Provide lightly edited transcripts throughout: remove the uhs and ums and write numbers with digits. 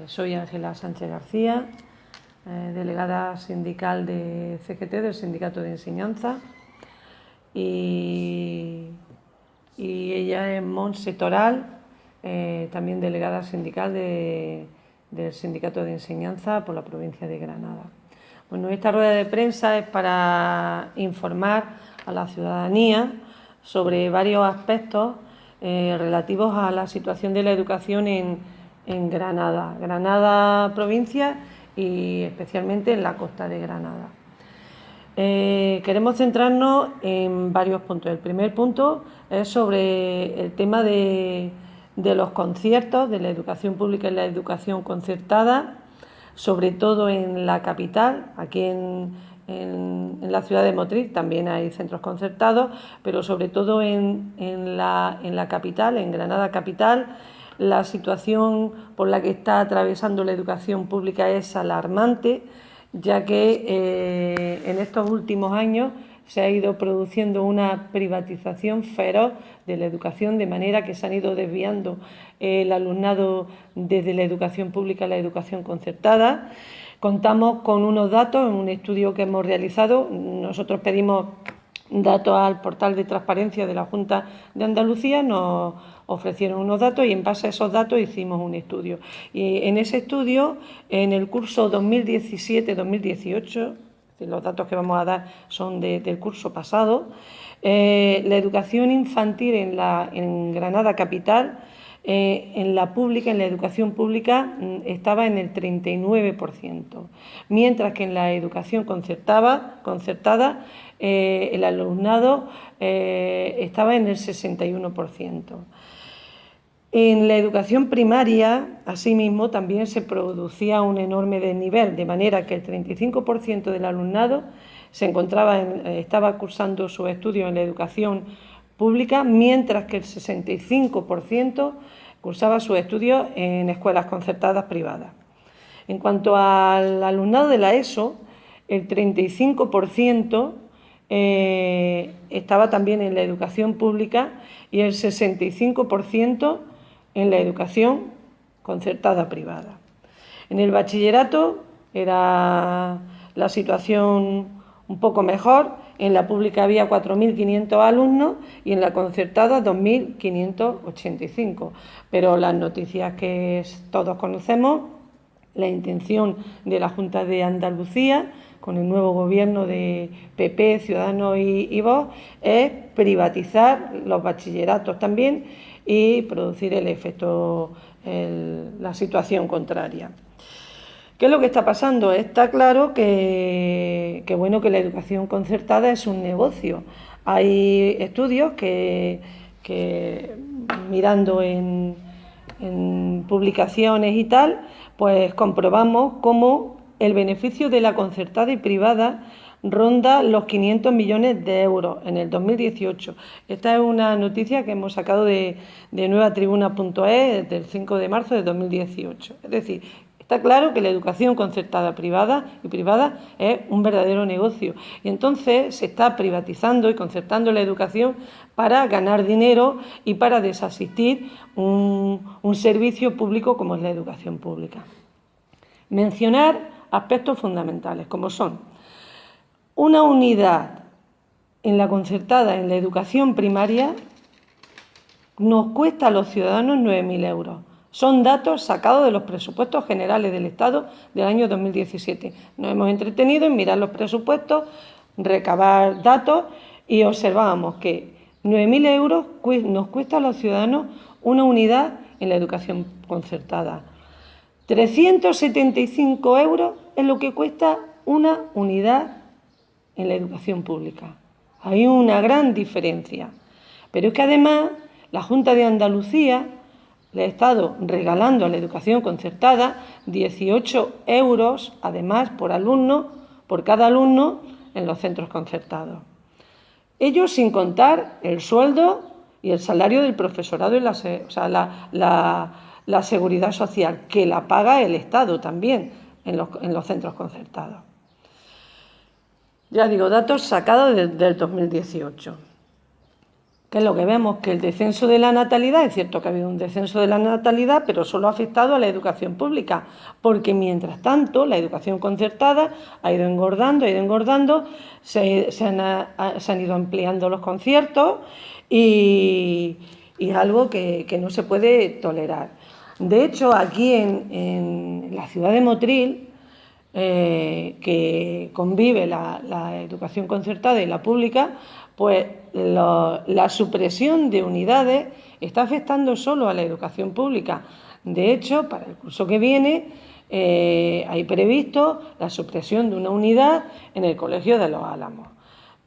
Soy Ángela Sánchez García, delegada sindical de CGT, del Sindicato de Enseñanza, y ella es Montse Toral, también delegada sindical del Sindicato de Enseñanza por la provincia de Granada. Bueno, esta rueda de prensa es para informar a la ciudadanía sobre varios aspectos relativos a la situación de la educación en Granada provincia y especialmente en la costa de Granada. Queremos centrarnos en varios puntos. El primer punto es sobre el tema de los conciertos de la educación pública y la educación concertada, sobre todo en la capital. Aquí en la ciudad de Motril también hay centros concertados, pero sobre todo en la capital, en Granada capital, la situación por la que está atravesando la educación pública es alarmante, ya que en estos últimos años se ha ido produciendo una privatización feroz de la educación, de manera que se han ido desviando el alumnado desde la educación pública a la educación concertada. Contamos con unos datos en un estudio que hemos realizado. Nosotros pedimos datos al portal de transparencia de la Junta de Andalucía, nos ofrecieron unos datos y en base a esos datos hicimos un estudio. Y en ese estudio, en el curso 2017-2018, los datos que vamos a dar son del curso pasado, la educación infantil en Granada capital, en la educación pública estaba en el 39%, mientras que en la educación concertada el alumnado estaba en el 61%. En la educación primaria, asimismo, también se producía un enorme desnivel, de manera que el 35% del alumnado estaba cursando sus estudios en la educación pública, mientras que el 65% cursaba sus estudios en escuelas concertadas privadas. En cuanto al alumnado de la ESO, el 35% estaba también en la educación pública y el 65% en la educación concertada privada. En el bachillerato era la situación un poco mejor. En la pública había 4.500 alumnos y en la concertada 2.585. Pero las noticias que todos conocemos, la intención de la Junta de Andalucía, con el nuevo gobierno de PP, Ciudadanos y Vox, es privatizar los bachilleratos también y producir el efecto, la situación contraria. ¿Qué es lo que está pasando? Está claro que la educación concertada es un negocio. Hay estudios que mirando en publicaciones y tal, pues comprobamos cómo el beneficio de la concertada y privada ronda los 500 millones de euros en el 2018. Esta es una noticia que hemos sacado de nuevatribuna.es del 5 de marzo de 2018. Es decir, está claro que la educación concertada privada es un verdadero negocio. Y entonces se está privatizando y concertando la educación para ganar dinero y para desasistir un servicio público como es la educación pública. Mencionar aspectos fundamentales, como son una unidad en la concertada en la educación primaria nos cuesta a los ciudadanos 9.000 euros. Son datos sacados de los presupuestos generales del Estado del año 2017. Nos hemos entretenido en mirar los presupuestos, recabar datos y observábamos que 9.000 euros nos cuesta a los ciudadanos una unidad en la educación concertada. 375 euros es lo que cuesta una unidad en la educación pública. Hay una gran diferencia. Pero es que además la Junta de Andalucía le ha estado regalando a la educación concertada 18 euros, además, por cada alumno en los centros concertados. Ello sin contar el sueldo y el salario del profesorado y la seguridad social, que la paga el Estado también en los centros concertados. Ya digo, datos sacados del 2018. ¿Qué es lo que vemos? Que el descenso de la natalidad, es cierto que ha habido un descenso de la natalidad, pero solo ha afectado a la educación pública, porque mientras tanto la educación concertada ha ido engordando, se han ido ampliando los conciertos y es algo que no se puede tolerar. De hecho, aquí en la ciudad de Motril, que convive la educación concertada y la pública, pues la supresión de unidades está afectando solo a la educación pública. De hecho, para el curso que viene hay previsto la supresión de una unidad en el Colegio de los Álamos,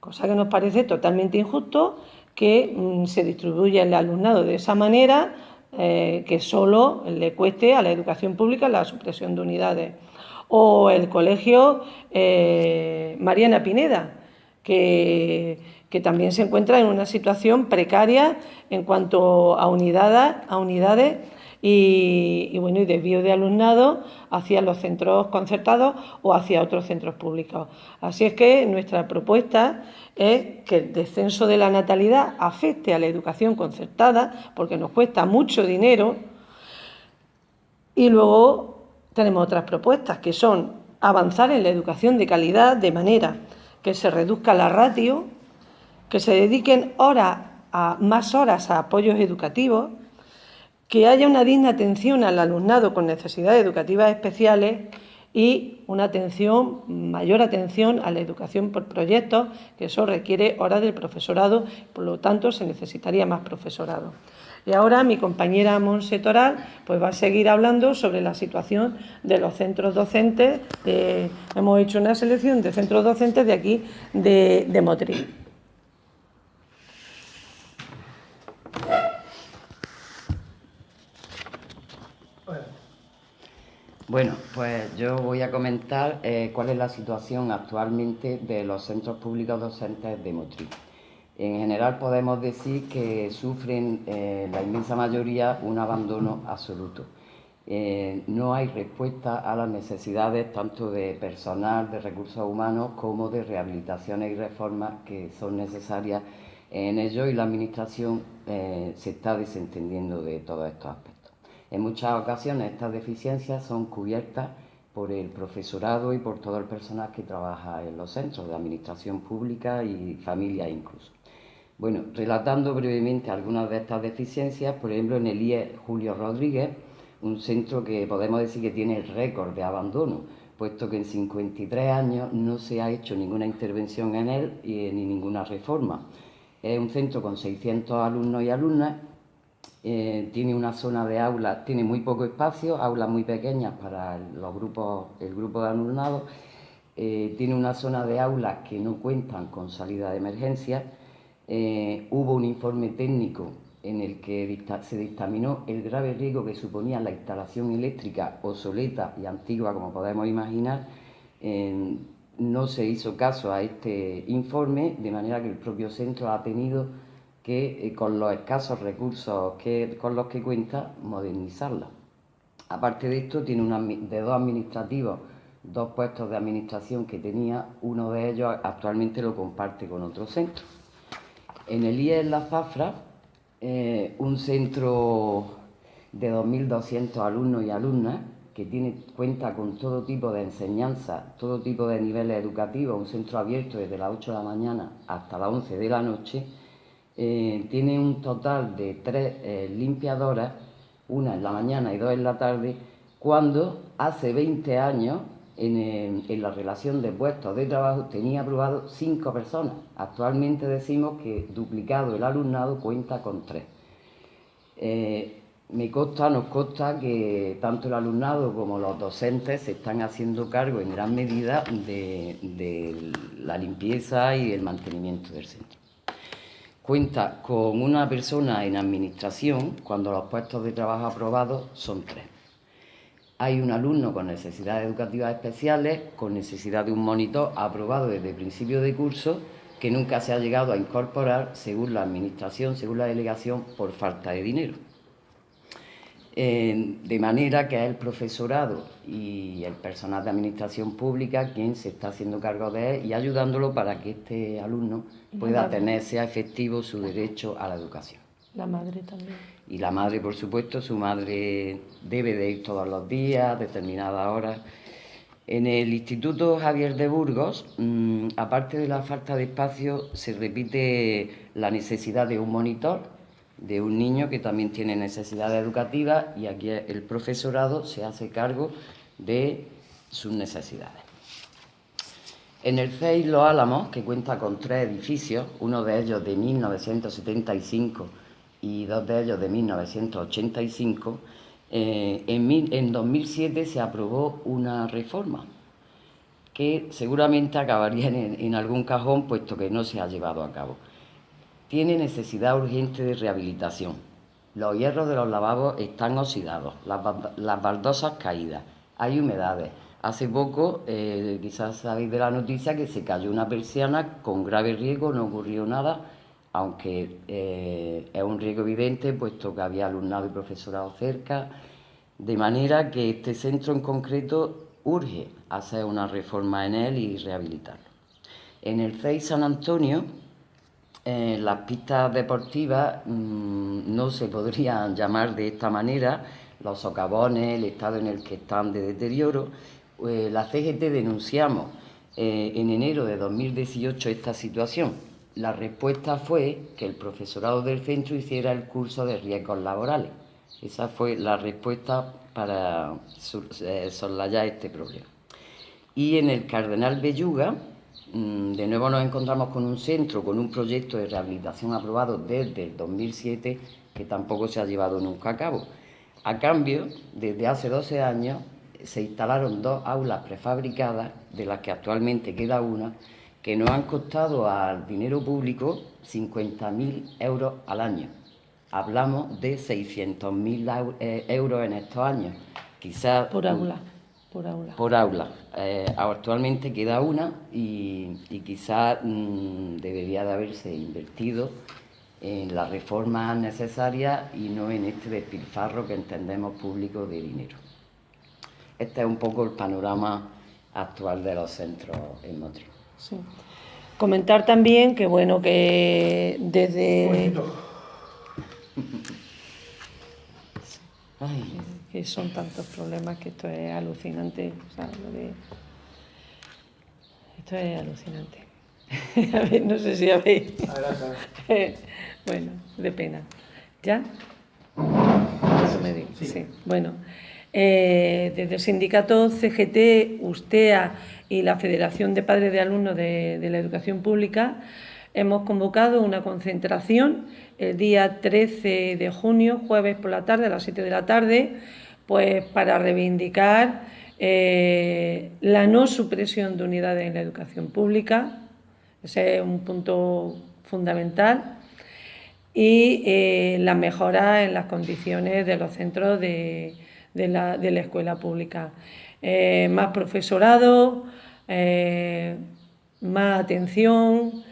cosa que nos parece totalmente injusto que se distribuya el alumnado de esa manera, que solo le cueste a la educación pública la supresión de unidades. O el Colegio Mariana Pineda, que también se encuentra en una situación precaria en cuanto a unidades y desvío de alumnado hacia los centros concertados o hacia otros centros públicos. Así es que nuestra propuesta es que el descenso de la natalidad afecte a la educación concertada, porque nos cuesta mucho dinero, y luego tenemos otras propuestas, que son avanzar en la educación de calidad de manera que se reduzca la ratio, que se dediquen más horas a apoyos educativos, que haya una digna atención al alumnado con necesidades educativas especiales y una mayor atención a la educación por proyectos, que eso requiere horas del profesorado, por lo tanto se necesitaría más profesorado. Y ahora mi compañera Montse Toral pues va a seguir hablando sobre la situación de los centros docentes. Hemos hecho una selección de centros docentes de aquí, de Motril. Bueno, pues yo voy a comentar cuál es la situación actualmente de los centros públicos docentes de Motril. En general podemos decir que sufren la inmensa mayoría un abandono absoluto. No hay respuesta a las necesidades tanto de personal, de recursos humanos, como de rehabilitaciones y reformas que son necesarias en ello, y la Administración se está desentendiendo de todos estos aspectos. En muchas ocasiones estas deficiencias son cubiertas por el profesorado y por todo el personal que trabaja en los centros de administración pública y familias incluso. Bueno, relatando brevemente algunas de estas deficiencias, por ejemplo, en el IE Julio Rodríguez, un centro que podemos decir que tiene el récord de abandono, puesto que en 53 años no se ha hecho ninguna intervención en él ni ninguna reforma. Es un centro con 600 alumnos y alumnas. Tiene una zona de aulas, tiene muy poco espacio, aulas muy pequeñas para el grupo de alumnado. Tiene una zona de aulas que no cuentan con salida de emergencia. Hubo un informe técnico en el que se dictaminó el grave riesgo que suponía la instalación eléctrica obsoleta y antigua, como podemos imaginar. No se hizo caso a este informe, de manera que el propio centro ha tenido que, con los escasos recursos con los que cuenta, modernizarla. Aparte de esto, tiene de dos administrativos, dos puestos de administración que tenía, uno de ellos actualmente lo comparte con otro centro. En el IE La Zafra, un centro de 2.200 alumnos y alumnas, que cuenta con todo tipo de enseñanza, todo tipo de niveles educativos, un centro abierto desde las 8 de la mañana hasta las 11 de la noche. Tiene un total de 3 limpiadoras, una en la mañana y 2 en la tarde, cuando hace 20 años en la relación de puestos de trabajo tenía aprobado 5 personas. Actualmente decimos que duplicado el alumnado cuenta con 3. Nos consta que tanto el alumnado como los docentes se están haciendo cargo en gran medida de la limpieza y el mantenimiento del centro. Cuenta con una persona en administración cuando los puestos de trabajo aprobados son 3. Hay un alumno con necesidades educativas especiales, con necesidad de un monitor aprobado desde principio de curso, que nunca se ha llegado a incorporar según la administración, según la delegación, por falta de dinero. de manera que es el profesorado y el personal de administración pública quien se está haciendo cargo de él y ayudándolo para que este alumno pueda tener, sea efectivo su derecho a la educación. La madre también. Y la madre, por supuesto, su madre debe de ir todos los días, determinadas horas. En el Instituto Javier de Burgos, aparte de la falta de espacio, se repite la necesidad de un monitor, de un niño que también tiene necesidades educativas, y aquí el profesorado se hace cargo de sus necesidades. En el CEI Los Álamos, que cuenta con 3 edificios, uno de ellos de 1975 y 2 de ellos de 1985, en 2007 se aprobó una reforma que seguramente acabaría en algún cajón, puesto que no se ha llevado a cabo. Tiene necesidad urgente de rehabilitación. Los hierros de los lavabos están oxidados, las baldosas caídas, hay humedades. Hace poco, quizás sabéis de la noticia, que se cayó una persiana con grave riesgo, no ocurrió nada, aunque es un riesgo evidente, puesto que había alumnado y profesorado cerca, de manera que este centro en concreto urge hacer una reforma en él y rehabilitarlo. En el CEI San Antonio, las pistas deportivas no se podrían llamar de esta manera, los socavones, el estado en el que están de deterioro. La CGT denunciamos en enero de 2018 esta situación. La respuesta fue que el profesorado del centro hiciera el curso de riesgos laborales. Esa fue la respuesta para soslayar este problema. Y en el Cardenal Belluga, de nuevo nos encontramos con un centro, con un proyecto de rehabilitación aprobado desde el 2007, que tampoco se ha llevado nunca a cabo. A cambio, desde hace 12 años, se instalaron 2 aulas prefabricadas, de las que actualmente queda una, que nos han costado al dinero público 50.000 euros al año. Hablamos de 600.000 euros en estos años. Quizás Por aula. Por aula. Actualmente queda una y quizás debería de haberse invertido en las reformas necesarias y no en este despilfarro que entendemos público de dinero. Este es un poco el panorama actual de los centros en Motril. Sí. Comentar también que, bueno, que desde... Ay. Que son tantos problemas que esto es alucinante. O sea, esto es alucinante. A ver, no sé si habéis... Bueno, de pena. ¿Ya? Sí. Sí. Bueno, desde el sindicato CGT, USTEA y la Federación de Padres de Alumnos de la Educación Pública hemos convocado una concentración el día 13 de junio, jueves por la tarde, a las 7 de la tarde, pues para reivindicar la no supresión de unidades en la educación pública. Ese es un punto fundamental. Y la mejora en las condiciones de los centros de la escuela pública. Más profesorado, más atención,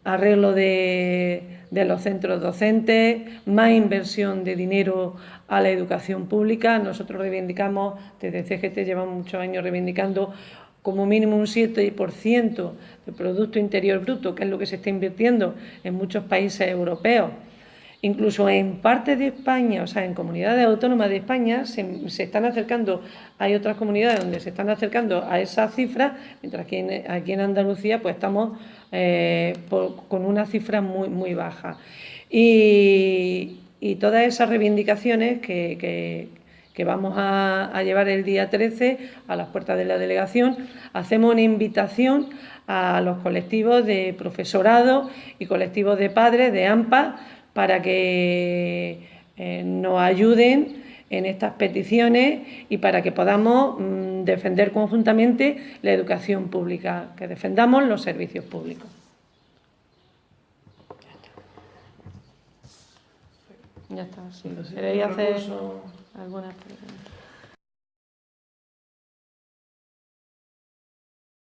arreglo de los centros docentes, más inversión de dinero a la educación pública. Nosotros reivindicamos, desde CGT llevamos muchos años reivindicando como mínimo un 7% del Producto Interior Bruto, que es lo que se está invirtiendo en muchos países europeos. Incluso en parte de España, o sea, en comunidades autónomas de España, se están acercando, hay otras comunidades donde se están acercando a esa cifra, mientras que aquí en Andalucía pues estamos con una cifra muy, muy baja. Y todas esas reivindicaciones que vamos a llevar el día 13 a las puertas de la delegación, hacemos una invitación a los colectivos de profesorado y colectivos de padres de AMPA para que nos ayuden en estas peticiones y para que podamos defender conjuntamente la educación pública, que defendamos los servicios públicos. Ya está, sí. ¿Queréis hacer algunas preguntas?